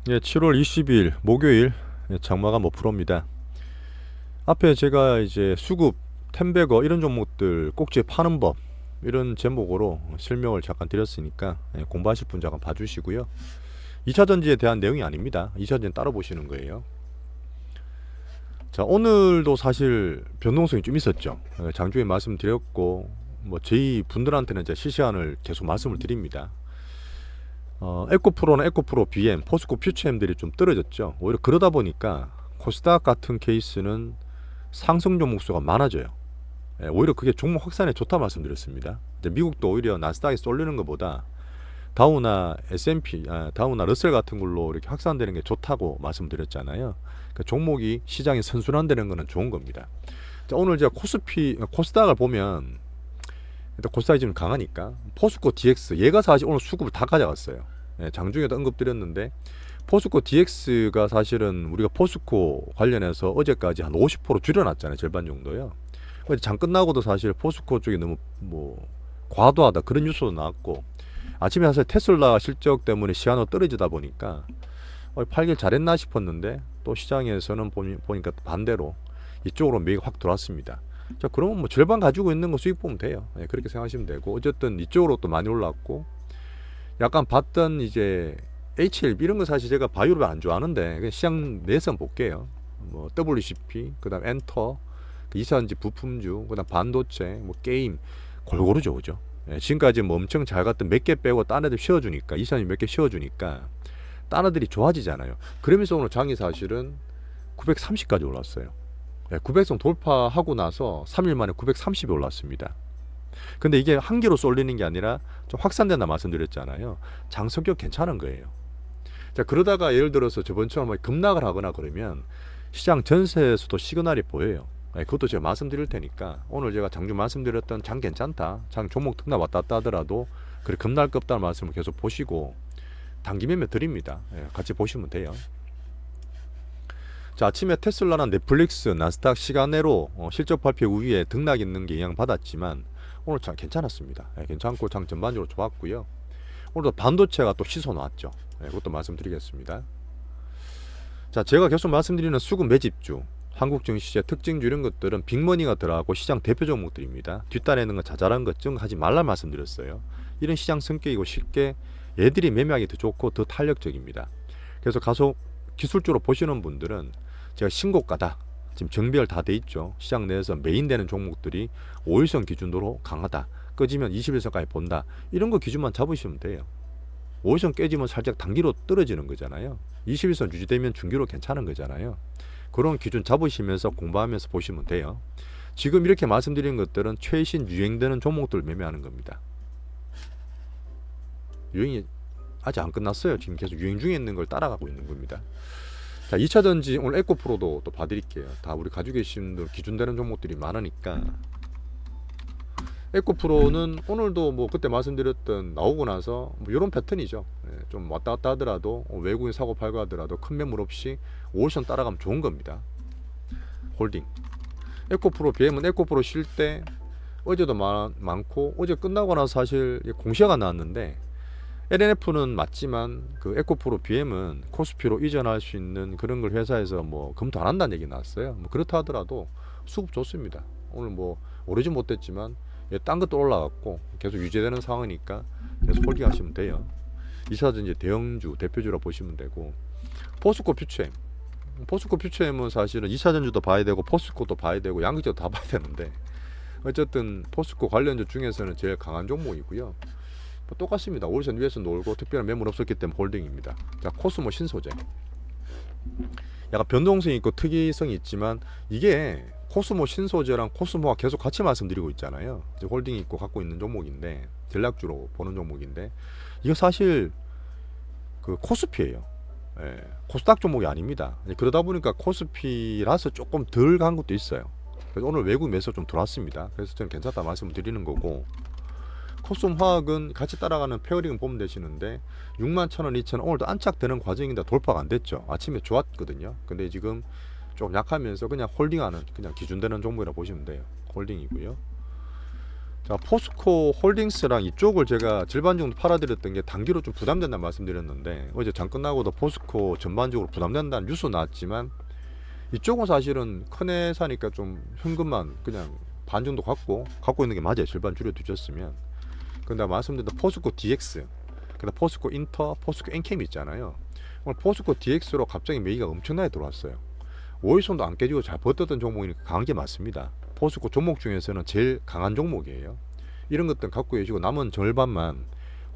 예, 7월 20일 목요일 장마가 뭐 프로입니다. 앞에 제가 이제 수급, 템베거 이런 종목들 꼭지에 파는 법 이런 제목으로 설명을 잠깐 드렸으니까 공부하실 분 잠깐 봐주시고요. 2차 전지에 대한 내용이 아닙니다. 2차 전지는 따로 보시는 거예요. 자, 오늘도 사실 변동성이 좀 있었죠. 장중에 말씀드렸고 뭐 저희 분들한테는 이제 실시간을 계속 말씀을 드립니다. 에코프로나 에코프로 BM, 포스코 퓨처엠들이 좀 떨어졌죠. 오히려 그러다 보니까 코스닥 같은 케이스는 상승 종목수가 많아져요. 오히려 그게 종목 확산에 좋다 말씀드렸습니다. 이제 미국도 오히려 나스닥이 쏠리는 것보다 다우나 S&P, 다우나 러셀 같은 걸로 이렇게 확산되는 게 좋다고 말씀드렸잖아요. 그러니까 종목이 시장이 선순환되는 것은 좋은 겁니다. 자, 오늘 제가 코스닥을 보면 일단 코스닥이 좀 강하니까 포스코 DX 얘가 사실 오늘 수급을 다 가져갔어요. 장중에도 언급드렸는데 포스코 DX가 사실은 우리가 포스코 관련해서 어제까지 한 50% 줄여놨잖아요. 절반 정도요. 장 끝나고도 사실 포스코 쪽이 너무 뭐 과도하다 그런 뉴스도 나왔고 아침에 사실 테슬라 실적 때문에 시간으로 떨어지다 보니까 팔길 잘했나 싶었는데 또 시장에서는 보니까 반대로 이쪽으로 매가 확 들어왔습니다. 자, 그러면 뭐 절반 가지고 있는 거 수익 보면 돼요. 그렇게 생각하시면 되고 어쨌든 이쪽으로 또 많이 올랐고 약간 봤던 이제 HLB 이런 거 사실 제가 바이오를 안 좋아하는데 그냥 시장 내성 볼게요. 뭐 WCP 그다음 엔터 이사전지 부품주 그다음 반도체 뭐 게임 골고루 좋으죠. 지금까지 뭐 엄청 잘 갔던 몇 개 빼고 딴 애들 쉬어주니까 이사전지 몇 개 쉬어주니까 딴 애들이 좋아지잖아요. 그러면서 오늘 장이 사실은 930까지 올랐어요. 900선 돌파하고 나서 3일 만에 930이 올랐습니다. 근데 이게 한 개로 쏠리는 게 아니라 좀 확산된다 말씀드렸잖아요. 장 성격 괜찮은 거예요. 자, 그러다가 예를 들어서 저번처럼 급락을 하거나 그러면 시장 전체에서도 시그널이 보여요. 그것도 제가 말씀드릴 테니까 오늘 제가 장중 말씀드렸던 장 괜찮다, 장 종목 등락 왔다 갔다 하더라도 그래 급락 없다는 말씀을 계속 보시고 단기 매매 드립니다. 같이 보시면 돼요. 자, 아침에 테슬라나 넷플릭스, 나스닥 시간외로 실적 발표 이후에 등락 있는 게 영향 받았지만 오늘 장 괜찮았습니다. 괜찮고 장 전반적으로 좋았고요. 오늘도 반도체가 또 시소 나왔죠. 그것도 말씀드리겠습니다. 자, 제가 계속 말씀드리는 수급 매집주, 한국 증시의 특징주 이런 것들은 빅머니가 들어가고 시장 대표 종목들입니다. 뒷단에 있는 거 자잘한 것 증하지 말라 말씀드렸어요. 이런 시장 성격이고 쉽게 얘들이 매매하기 더 좋고 더 탄력적입니다. 그래서 가속 기술적으로 보시는 분들은 제가 신고가다 지금 정비열 다 돼 있죠. 시장 내에서 메인되는 종목들이 5일선 기준으로 강하다, 꺼지면 21선까지 본다, 이런 거 기준만 잡으시면 돼요. 5일선 깨지면 살짝 단기로 떨어지는 거잖아요. 21선 유지되면 중기로 괜찮은 거잖아요. 그런 기준 잡으시면서 공부하면서 보시면 돼요. 지금 이렇게 말씀드린 것들은 최신 유행되는 종목들 매매하는 겁니다. 유행이 아직 안 끝났어요. 지금 계속 유행 중에 있는 걸 따라가고 있는 겁니다. 자, 2차 전지 오늘 에코프로도 또 봐드릴게요. 다 우리 가지고 계신 분들 기준되는 종목들이 많으니까 에코프로는 오늘도 뭐 그때 말씀드렸던 나오고 나서 뭐 이런 패턴이죠. 좀 왔다 갔다 하더라도 외국인 사고 팔고 하더라도 큰 매물 없이 5일선 따라가면 좋은 겁니다. 홀딩. 에코프로 BM은 에코프로 쉴 때 어제도 많고 어제 끝나고 나서 사실 공시가 나왔는데 LNF는 맞지만 그 에코프로 BM은 코스피로 이전할 수 있는 그런 걸 회사에서 뭐 검토 안 한다는 얘기 나왔어요. 뭐 그렇다 하더라도 수급 좋습니다. 오늘 뭐 오르지 못했지만 딴 것도 올라갔고 계속 유지되는 상황이니까 계속 홀딩 하시면 돼요. 이사전지 대형주 대표주라 보시면 되고 포스코 퓨처엠, 포스코 퓨처엠은 사실은 2차전지도 봐야 되고 포스코도 봐야 되고 양극재도 다 봐야 되는데 어쨌든 포스코 관련주 중에서는 제일 강한 종목이고요. 똑같습니다. 오일선 위에서 놀고 특별한 매물 없었기 때문에 홀딩입니다. 자, 코스모 신소재 약간 변동성이 있고 특이성이 있지만 이게 코스모 신소재랑 코스모가 계속 같이 말씀드리고 있잖아요. 이제 홀딩이 있고 갖고 있는 종목인데 전략주로 보는 종목인데 이거 사실 그 코스피예요. 코스닥 종목이 아닙니다. 그러다 보니까 코스피라서 조금 덜 간 것도 있어요. 그래서 오늘 외국 매수 좀 들어왔습니다. 그래서 저는 괜찮다 말씀을 드리는 거고 코스모화학은 같이 따라가는 페어링 보면 되시는데 61,000원, 2,000원 오늘도 안착되는 과정인데 돌파가 안 됐죠. 아침에 좋았거든요. 근데 지금 좀 약하면서 그냥 홀딩하는 그냥 기준되는 종목이라 보시면 돼요. 홀딩이고요. 자, 포스코 홀딩스랑 이쪽을 제가 절반 정도 팔아드렸던 게 단기로 좀 부담된다는 말씀드렸는데, 어제 장 끝나고도 포스코 전반적으로 부담된다는 뉴스 나왔지만, 이쪽은 사실은 큰 회사니까 좀 현금만 그냥 반 정도 갖고 있는 게 맞아요. 절반 줄여두셨으면. 근데 말씀드렸던 포스코 DX, 그다음 포스코 인터, 포스코 엔캠 있잖아요. 오늘 포스코 DX로 갑자기 매기가 엄청나게 들어왔어요. 5일선도 안 깨지고 잘 버텼던 종목이니까 강한 게 맞습니다. 포스코 종목 중에서는 제일 강한 종목이에요. 이런 것들 갖고 계시고 남은 절반만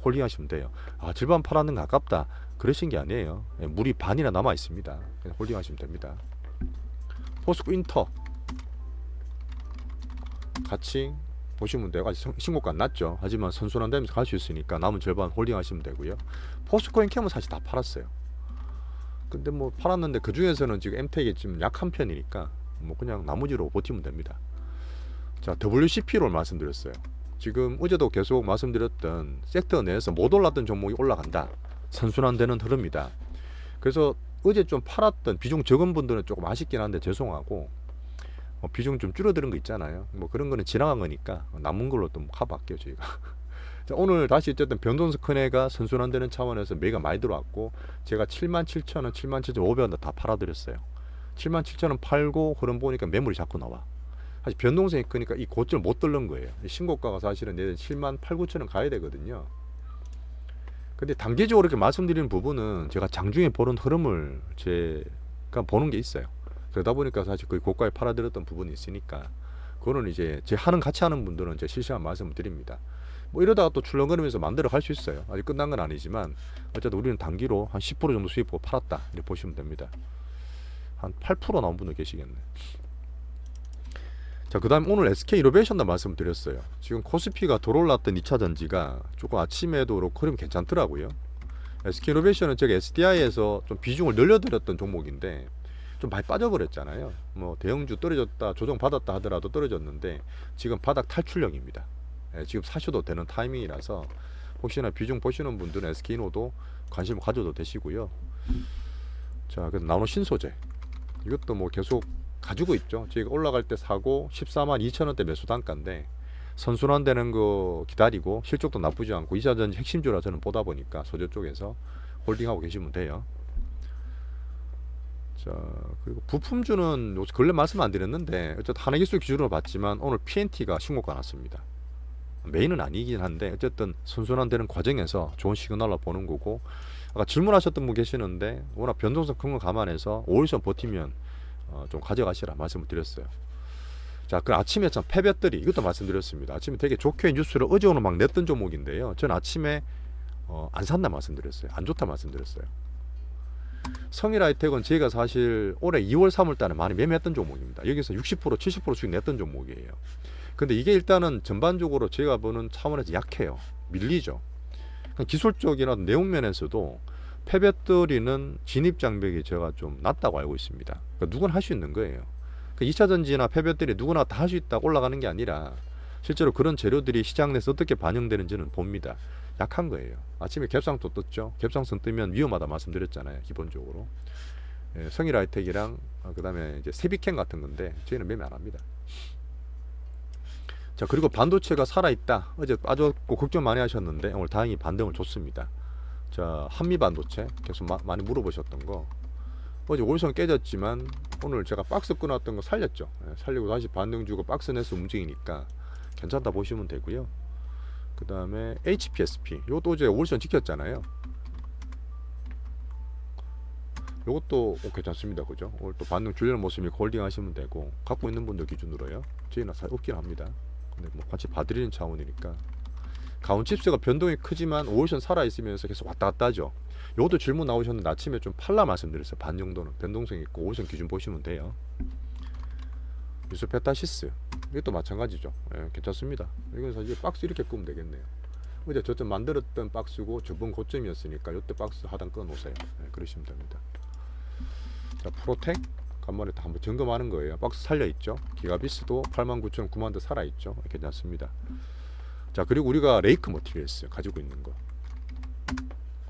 홀딩하시면 돼요. 아, 절반 팔았는 거 아깝다, 그러신 게 아니에요. 물이 반이나 남아 있습니다. 그냥 홀딩하시면 됩니다. 포스코 인터 같이 보시면 돼요. 아직 신고가 안 났죠. 하지만 선순환 되면서 갈 수 있으니까 남은 절반 홀딩 하시면 되고요. 포스코 엔캠은 사실 다 팔았어요. 근데 뭐 팔았는데 그 중에서는 지금 엠텍이 좀 약한 편이니까 뭐 그냥 나머지로 버티면 됩니다. 자, WCP로 말씀드렸어요. 지금 어제도 계속 말씀드렸던 섹터 내에서 못 올랐던 종목이 올라간다. 선순환되는 흐름이다. 그래서 어제 좀 팔았던 비중 적은 분들은 조금 아쉽긴 한데 죄송하고, 비중 좀 줄어드는 거 있잖아요. 뭐 그런 거는 지나간 거니까 남은 걸로 또 커버할게요 저희가. 자, 오늘 다시 어쨌든 변동성 큰 애가 선순환되는 차원에서 매가 많이 들어왔고, 제가 77,000원, 77,500원 다 팔아드렸어요. 77,000원 팔고 흐름 보니까 매물이 자꾸 나와. 사실 변동성이 크니까 이 고점을 못 뚫는 거예요. 신고가가 사실은 내년 78,000-9,000원 가야 되거든요. 근데 단기적으로 이렇게 말씀드리는 부분은 제가 장중에 보는 흐름을 제가 보는 게 있어요. 그러다 보니까 사실 거의 고가에 팔아들였던 부분이 있으니까, 그거는 이제 제 같이 하는 분들은 제 실시간 말씀을 드립니다. 뭐 이러다가 또 출렁거리면서 만들어 갈 수 있어요. 아직 끝난 건 아니지만 어쨌든 우리는 단기로 한 10% 정도 수입하고 팔았다 이렇게 보시면 됩니다. 한 8% 나온 분도 계시겠네. 자, 그 다음 오늘 SK이노베이션도 말씀드렸어요. 지금 코스피가 돌아올랐던 2차 전지가 조금 아침에도 그렇고 흐름이 괜찮더라고요. SK이노베이션은 제가 SDI에서 좀 비중을 늘려드렸던 종목인데 좀 많이 빠져버렸잖아요. 뭐 대형주 떨어졌다 조정 받았다 하더라도 떨어졌는데 지금 바닥 탈출력입니다. 지금 사셔도 되는 타이밍이라서 혹시나 비중 보시는 분들은 SK이노도 관심을 가져도 되시고요. 자, 그래서 나노 신소재 이것도 뭐 계속 가지고 있죠. 저희가 올라갈 때 사고 142,000원대 매수 단가인데 선순환되는 거 기다리고 실적도 나쁘지 않고 2차전지 핵심주라 저는 보다 보니까 소재 쪽에서 홀딩하고 계시면 돼요. 자, 그리고 부품주는 근래 말씀 안 드렸는데 어쨌든 한해기술 기준으로 봤지만 오늘 PNT가 신고가 났습니다. 메인은 아니긴 한데 어쨌든 선순환되는 과정에서 좋은 시그널로 보는 거고, 아까 질문하셨던 분 계시는데 워낙 변동성 큰 거 감안해서 5일선 버티면 좀 가져가시라 말씀을 드렸어요. 자, 그 아침에 참 폐배터리 이것도 말씀드렸습니다. 아침에 되게 좋게 뉴스를 어제 오늘 막 냈던 종목인데요. 저는 아침에 안 산다 말씀드렸어요. 안 좋다 말씀드렸어요. 성일하이텍은 제가 사실 올해 2월 3월 달에 많이 매매했던 종목입니다. 여기서 60% 70% 수익 냈던 종목이에요. 근데 이게 일단은 전반적으로 제가 보는 차원에서 약해요. 밀리죠. 기술적이나 내용 면에서도 폐배터리는 진입장벽이 제가 좀 낮다고 알고 있습니다. 그러니까 누구나 할 수 있는 거예요. 그러니까 2차전지나 폐배터리 누구나 다 할 수 있다고 올라가는 게 아니라 실제로 그런 재료들이 시장 내에서 어떻게 반영되는지는 봅니다. 약한 거예요. 아침에 갭상도 떴죠. 갭상선 뜨면 위험하다 말씀드렸잖아요. 기본적으로. 성일하이텍이랑 그 다음에 이제 세비캔 같은 건데 저희는 매매 안 합니다. 자, 그리고 반도체가 살아있다. 어제 빠졌고 걱정 많이 하셨는데 오늘 다행히 반등을 줬습니다. 자, 한미 반도체 계속 많이 물어보셨던 거, 어제 5일선 깨졌지만 오늘 제가 박스 끊었던 거 살렸죠. 살리고 다시 반등 주고 박스 내서 움직이니까 괜찮다 보시면 되고요. 그 다음에 HPSP 이것도 어제 5일선 지켰잖아요. 이것도 괜찮습니다. 그죠? 오늘 또 반등 줄려는 모습이 홀딩 하시면 되고, 갖고 있는 분들 기준으로요. 저희는 사실 없긴 합니다. 근데 뭐 같이 봐드리는 차원이니까. 가온칩스가 변동이 크지만 5일선 살아있으면서 계속 왔다 갔다 하죠. 이것도 질문 나오셨는데 아침에 좀 팔라 말씀드렸어요. 반 정도는 변동성이 있고 5일선 기준 보시면 돼요. 유스페타시스 이것도 마찬가지죠. 괜찮습니다. 이건 사실 박스 이렇게 끄면 되겠네요. 어제 저점 만들었던 박스고 저번 고점이었으니까 이때 박스 하단 끊어 놓으세요. 그러시면 됩니다. 자, 프로텍 간만에 다 한번 점검하는 거예요. 박스 살려있죠. 기가비스도 89,000, 9만 대 살아있죠. 괜찮습니다. 자, 그리고 우리가 레이크 머티리얼스 가지고 있는 거,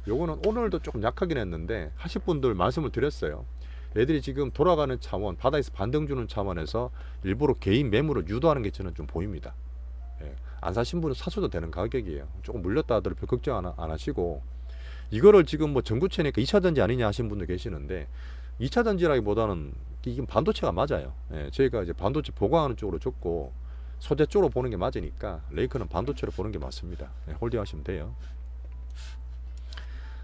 요거는 오늘도 조금 약하긴 했는데 하실 분들 말씀을 드렸어요. 애들이 지금 돌아가는 차원, 바닥에서 반등 주는 차원에서 일부러 개인 매물을 유도하는 게 저는 좀 보입니다. 안 사신 분은 사셔도 되는 가격이에요. 조금 물렸다 하더라도 별 걱정 안 하시고, 이거를 지금 뭐 전구체니까 2차 전지 아니냐 하신 분도 계시는데 2차 전지라기보다는 이게 반도체가 맞아요. 예, 저희가 이제 반도체 보강하는 쪽으로 줬고 소재 쪽으로 보는 게 맞으니까 레이커는 반도체로 보는 게 맞습니다. 예, 홀딩하시면 돼요.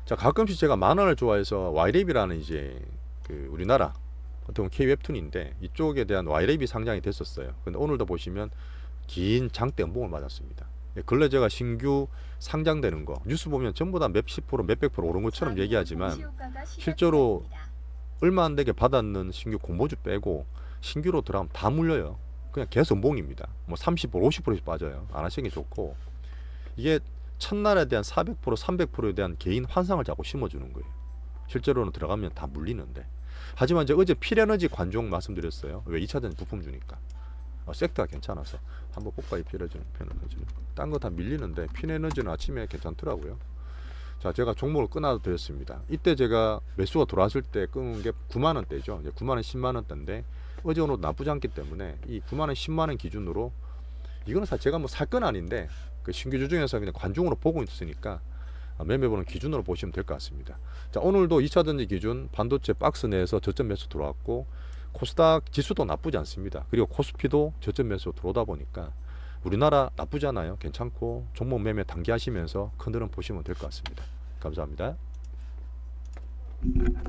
자, 가끔씩 제가 만원을 좋아해서 와이랩이라는 이제 그 우리나라 어떤 K-웹툰인데 이쪽에 대한 와이랩이 상장이 됐었어요. 근데 오늘도 보시면 긴 장대 음봉을 맞았습니다. 예, 근래 제가 신규 상장되는 거 뉴스 보면 전부 다 몇십 프로 몇백 프로 오른 것처럼 얘기하지만 실제로 얼마 안 되게 받았는 신규 공모주 빼고 신규로 들어가면 다 물려요. 그냥 계속 음봉입니다. 뭐 30%, 50%씩 빠져요. 안 하시는 게 좋고, 이게 첫날에 대한 400%, 300%에 대한 개인 환상을 자꾸 심어주는 거예요. 실제로는 들어가면 다 물리는데. 하지만 이제 어제 필에너지 관종 말씀드렸어요. 왜 2차전 부품 주니까. 섹터가 괜찮아서 한번 볼까요? 필에너지는. 딴 거 다 밀리는데 필에너지는 아침에 괜찮더라고요. 자, 제가 종목을 끊어 드렸습니다. 이때 제가 매수가 들어왔을 때 끊은 게 9만원대죠. 9만원, 10만원대인데 어제 오늘 나쁘지 않기 때문에 이 9만원, 10만원 기준으로, 이거는 사실 제가 뭐 살 건 아닌데 그 신규주 중에서 그냥 관중으로 보고 있으니까 매매 보는 기준으로 보시면 될 것 같습니다. 자, 오늘도 2차전지 기준 반도체 박스 내에서 저점 매수 들어왔고 코스닥 지수도 나쁘지 않습니다. 그리고 코스피도 저점 매수 들어오다 보니까 우리나라 나쁘지 않아요. 괜찮고 종목 매매 단기하시면서 큰 흐름 보시면 될 것 같습니다. 감사합니다.